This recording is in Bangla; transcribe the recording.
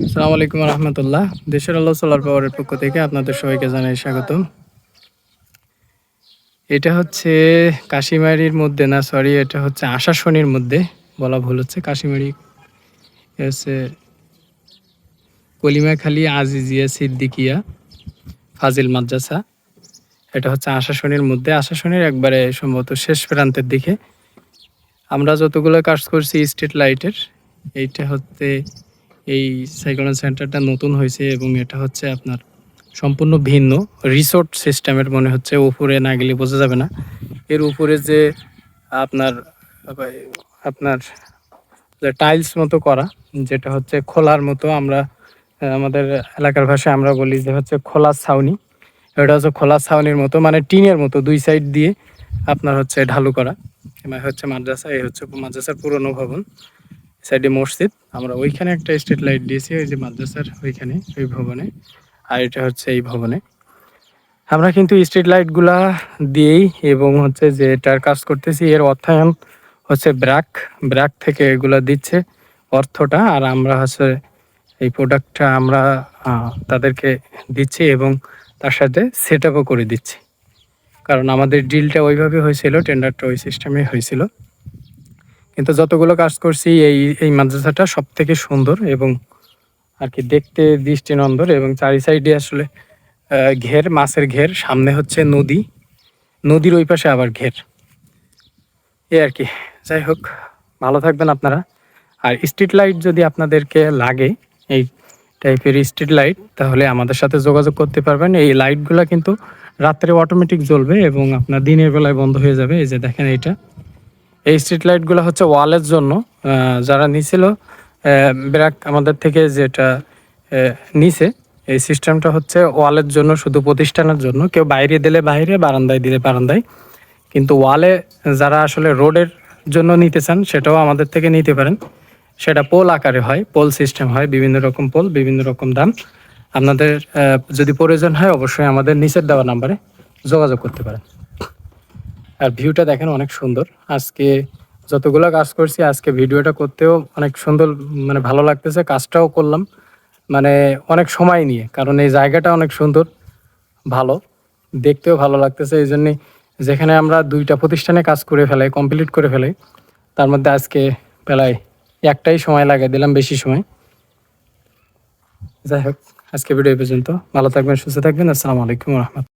আসসালামু আলাইকুম রহমতুল্লাহ। দেশের আলো সোলার পাওয়ারের পক্ষ থেকে আপনাদের সবাইকে জানাই স্বাগতম। এটা হচ্ছে কাশিমারির মধ্যে না, সরি, এটা হচ্ছে আশাশনির মধ্যে, বলা ভুল হচ্ছে। কাশিমারি হচ্ছে কলিমাখালী আজিজিয়া সিদ্দিকিয়া ফাজিল মাদ্রাসা। এটা হচ্ছে আশাশনির মধ্যে, আশাশনির একবারে সম্ভবত শেষ প্রান্তের দিকে। আমরা যতগুলো কাজ করছি স্ট্রিট লাইটের, এইটা হচ্ছে এই সাইক্লোন সেন্টারটা নতুন হয়েছে এবং এটা হচ্ছে আপনার সম্পূর্ণ ভিন্ন রিসোর্ট সিস্টেমের মনে হচ্ছে। উপরে না গেলে বোঝা যাবে না। এর উপরে যে আপনার আপনার যে টাইলস মতো করা, যেটা হচ্ছে খোলার মতো, আমরা আমাদের এলাকার ভাষায় আমরা বলি যে হচ্ছে খোলা ছাউনি। এটা হচ্ছে খোলা ছাউনির মতো, মানে টিনের মতো দুই সাইড দিয়ে আপনার হচ্ছে ঢালু করা। হচ্ছে মাদ্রাসা, এই হচ্ছে মাদ্রাসার পুরনো ভবন, সাইডে মসজিদ। আমরা ওইখানে একটা স্ট্রিট লাইট দিয়েছি, ওই যে মাদ্রাসার ওইখানে, ওই ভবনে। আর এটা হচ্ছে এই ভবনে। আমরা কিন্তু স্ট্রিট লাইটগুলা দিয়েই এবং হচ্ছে যে এটার কাজ করতেছি, এর অর্থায়ন হচ্ছে ব্র্যাক থেকে এগুলা দিচ্ছে অর্থটা। আর আমরা হচ্ছে এই প্রোডাক্টটা আমরা তাদেরকে দিচ্ছি এবং তার সাথে সেট আপও করে দিচ্ছি। কারণ আমাদের ডিলটা ওইভাবে হয়েছিল, টেন্ডারটা ওই সিস্টেমে হয়েছিল। কিন্তু যতগুলো কাজ করছি এই মাদ্রাসাটা সব থেকে সুন্দর এবং আর কি দেখতে দৃষ্টিনন্দন। এবং চারি সাইডে আসলে ঘের, মাছের ঘের, সামনে হচ্ছে নদীর ওই পাশে আবার ঘের, এই আর কি। যাই হোক, ভালো থাকবেন আপনারা। আর স্ট্রিট লাইট যদি আপনাদেরকে লাগে, এই টাইপের স্ট্রিট লাইট, তাহলে আমাদের সাথে যোগাযোগ করতে পারবেন। এই লাইটগুলো কিন্তু রাত্রে অটোমেটিক জ্বলবে এবং আপনার দিনের বেলায় বন্ধ হয়ে যাবে। এই যে দেখেন, এই স্ট্রিট লাইটগুলো হচ্ছে ওয়ালের জন্য। যারা নিছিল ব্র্যাক আমাদের থেকে, যেটা নিছে, এই সিস্টেমটা হচ্ছে ওয়ালের জন্য, শুধু প্রতিষ্ঠানের জন্য। কেউ বাইরে দিলে বাইরে, বারান্দায় দিলে বারান্দায়। কিন্তু ওয়ালে যারা আসলে রোডের জন্য নিতে চান, সেটাও আমাদের থেকে নিতে পারেন। সেটা পোল আকারে হয়, পোল সিস্টেম হয়, বিভিন্ন রকম পোল, বিভিন্ন রকম দাম। আপনাদের যদি প্রয়োজন হয়, অবশ্যই আমাদের নিচের দেওয়া নাম্বারে যোগাযোগ করতে পারেন। আর ভিউটা দেখেন, অনেক সুন্দর। আজকে যতগুলো কাজ করছি, আজকে ভিডিওটা করতেও অনেক সুন্দর, মানে ভালো লাগতেছে। কাজটাও করলাম মানে অনেক সময় নিয়ে, কারণ এই জায়গাটা অনেক সুন্দর, ভালো দেখতেও ভালো লাগতেছে। এই জন্যে যেখানে আমরা 2টা প্রতিষ্ঠানে কাজ করে ফেলাই, কমপ্লিট করে ফেলাই, তার মধ্যে আজকে প্রায় একটাই সময় লাগে দিলাম, বেশি সময়। যাই হোক, আজকে ভিডিও পর্যন্ত। ভালো থাকবেন, সুস্থ থাকবেন। আসসালামু আলাইকুম রহমতুল্লাহ।